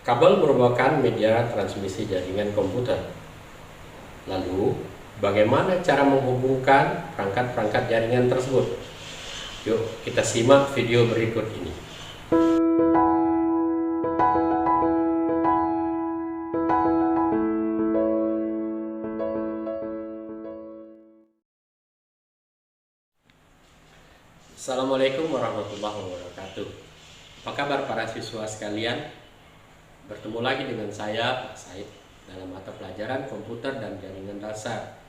Kabel merupakan media transmisi jaringan komputer. Lalu, bagaimana cara menghubungkan perangkat-perangkat jaringan tersebut? Yuk, kita simak video berikut ini. Assalamualaikum warahmatullahi wabarakatuh. Apa kabar para siswa sekalian? Bertemu lagi dengan saya, Pak Said, dalam mata pelajaran komputer dan jaringan dasar.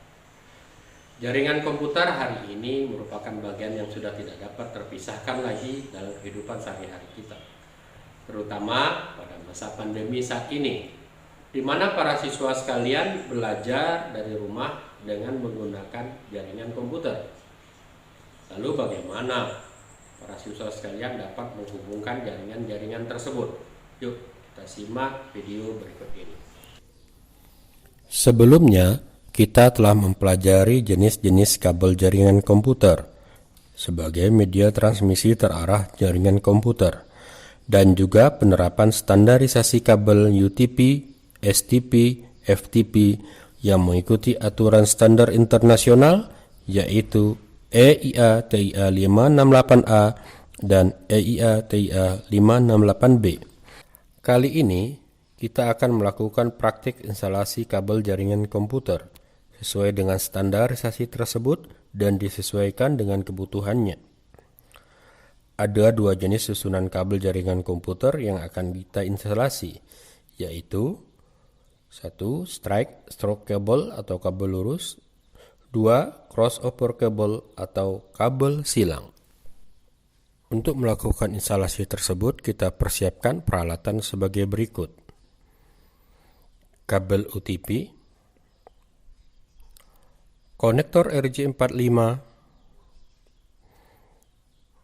Jaringan komputer hari ini merupakan bagian yang sudah tidak dapat terpisahkan lagi dalam kehidupan sehari-hari kita, terutama pada masa pandemi saat ini, di mana para siswa sekalian belajar dari rumah dengan menggunakan jaringan komputer. Lalu bagaimana para siswa sekalian dapat menghubungkan jaringan-jaringan tersebut? Yuk, kita simak video berikut ini. Sebelumnya, kita telah mempelajari jenis-jenis kabel jaringan komputer sebagai media transmisi terarah jaringan komputer dan juga penerapan standarisasi kabel UTP, STP, FTP yang mengikuti aturan standar internasional yaitu EIA TIA 568A dan EIA TIA 568B. Kali ini, kita akan melakukan praktik instalasi kabel jaringan komputer sesuai dengan standarisasi tersebut dan disesuaikan dengan kebutuhannya. Ada dua jenis susunan kabel jaringan komputer yang akan kita instalasi, yaitu 1. Stroke cable atau kabel lurus, 2. Crossover cable atau kabel silang. Untuk melakukan instalasi tersebut, kita persiapkan peralatan sebagai berikut. Kabel UTP, konektor RJ45,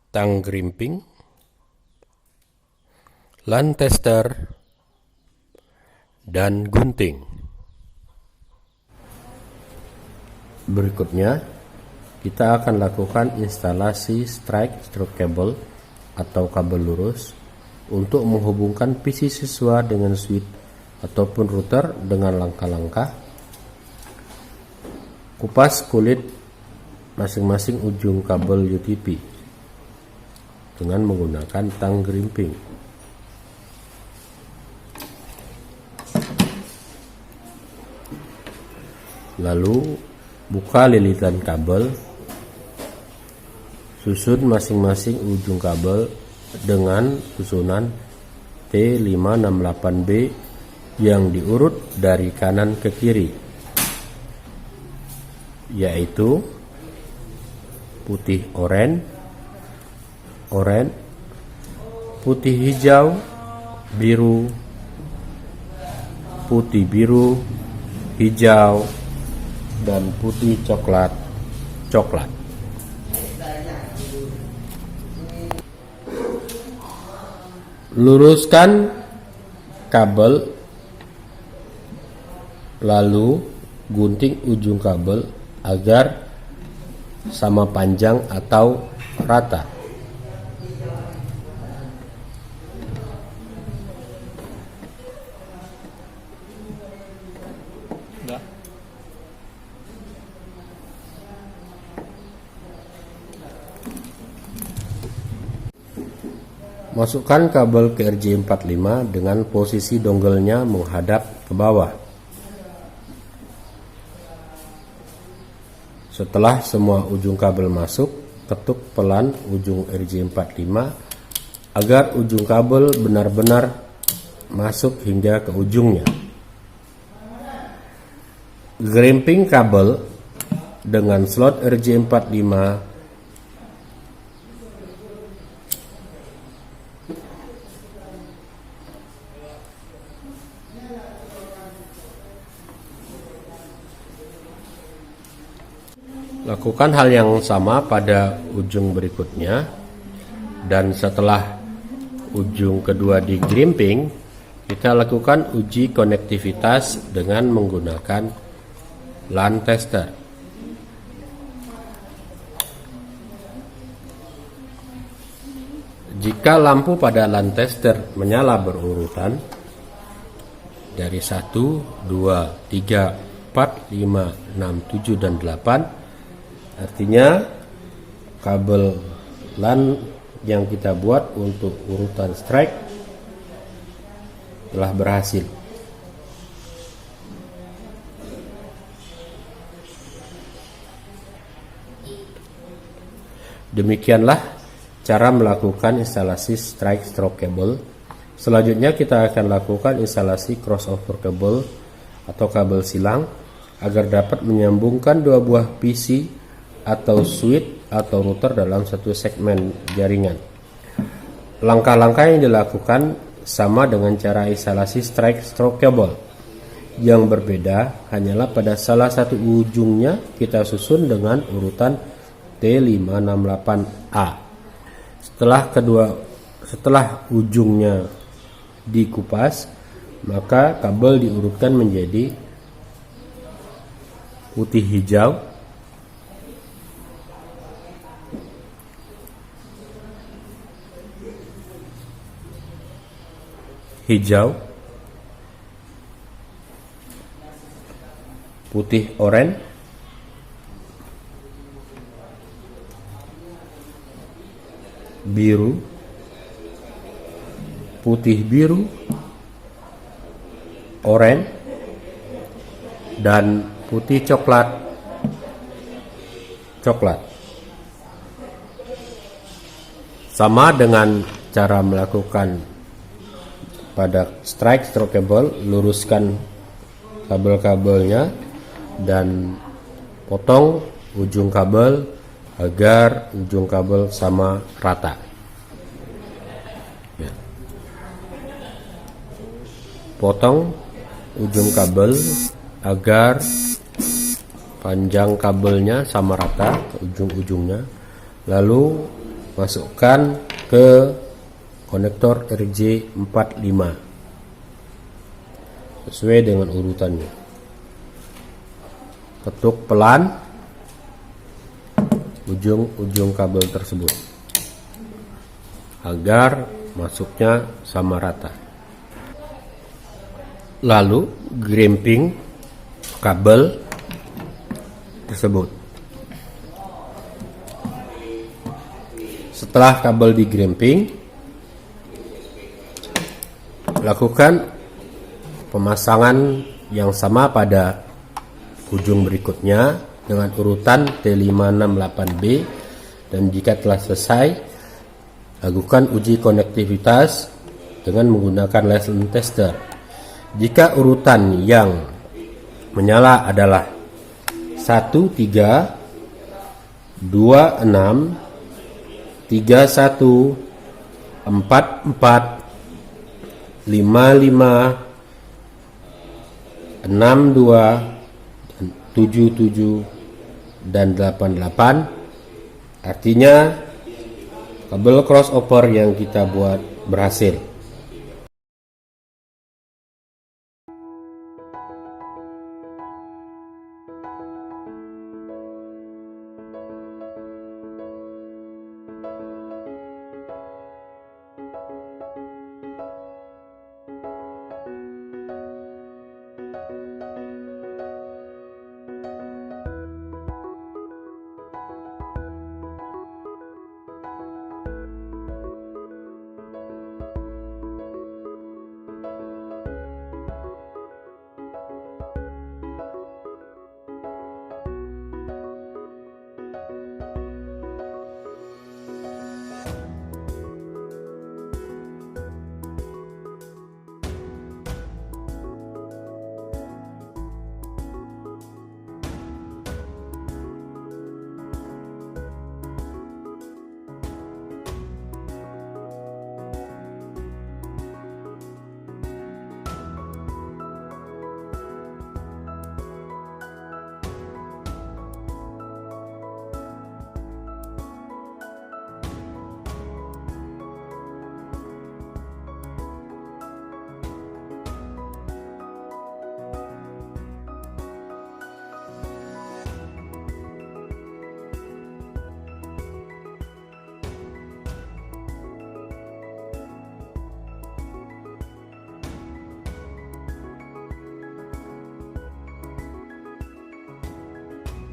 tang grimping, LAN tester, dan gunting. Berikutnya, kita akan lakukan instalasi stroke cable atau kabel lurus untuk menghubungkan PC siswa dengan switch ataupun router dengan langkah-langkah. Kupas kulit masing-masing ujung kabel UTP dengan menggunakan tang grimping. Lalu, buka lilitan kabel. Susun masing-masing ujung kabel dengan susunan T568B yang diurut dari kanan ke kiri, yaitu putih oranye, putih hijau, biru, putih biru, hijau, dan putih coklat. Luruskan kabel, lalu gunting ujung kabel agar sama panjang atau rata. Masukkan kabel ke RJ45 dengan posisi dongle-nya menghadap ke bawah. Setelah semua ujung kabel masuk, ketuk pelan ujung RJ45 agar ujung kabel benar-benar masuk hingga ke ujungnya. Grimping kabel dengan slot RJ45 Lakukan hal yang sama pada ujung berikutnya, dan setelah ujung kedua di grimping, kita lakukan uji konektivitas dengan menggunakan LAN tester. Jika lampu pada LAN tester menyala berurutan, dari 1, 2, 3, 4, 5, 6, 7, dan 8. Artinya kabel LAN yang kita buat untuk urutan strike telah berhasil. Demikianlah cara melakukan instalasi strike stroke cable. Selanjutnya kita akan lakukan instalasi crossover cable atau kabel silang agar dapat menyambungkan dua buah PC atau switch atau router dalam satu segmen jaringan. Langkah-langkah yang dilakukan sama dengan cara instalasi strike stroke cable. Yang berbeda hanyalah pada salah satu ujungnya kita susun dengan urutan T568A. Setelah ujungnya dikupas, maka kabel diurutkan menjadi putih hijau, putih oranye, biru, putih biru, oranye, dan putih coklat. Sama dengan cara melakukan pada strike stroke cable, luruskan kabel-kabelnya dan potong ujung kabel agar ujung kabel sama rata. Ya. Potong ujung kabel agar panjang kabelnya sama rata ke ujung-ujungnya, lalu masukkan ke konektor RJ45 sesuai dengan urutannya. Ketuk pelan ujung-ujung kabel tersebut agar masuknya sama rata. Lalu grimping kabel tersebut. Setelah kabel digrimping, lakukan pemasangan yang sama pada ujung berikutnya dengan urutan T568B, dan jika telah selesai, lakukan uji konektivitas dengan menggunakan lesson tester. Jika urutan yang menyala adalah 1, 3, 2, 6, 3, 1, 4, 4, 5, 5, 6, 2, 7, 7, dan 8, 8, artinya kabel crossover yang kita buat berhasil.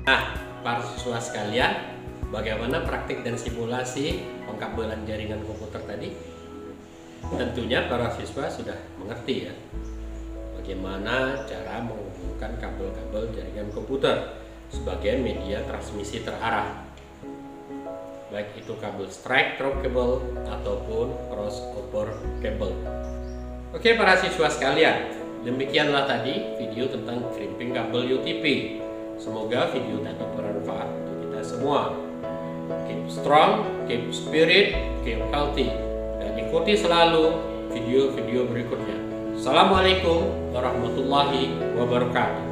Nah, para siswa sekalian, bagaimana praktik dan simulasi pengkabelan jaringan komputer tadi? Tentunya para siswa sudah mengerti ya, bagaimana cara menghubungkan kabel-kabel jaringan komputer sebagai media transmisi terarah, baik itu kabel strike through cable ataupun crossover cable. Oke para siswa sekalian, demikianlah tadi video tentang crimping kabel UTP. Semoga video tadi bermanfaat untuk kita semua. Keep strong, keep spirit, keep healthy, dan ikuti selalu video-video berikutnya. Assalamualaikum warahmatullahi wabarakatuh.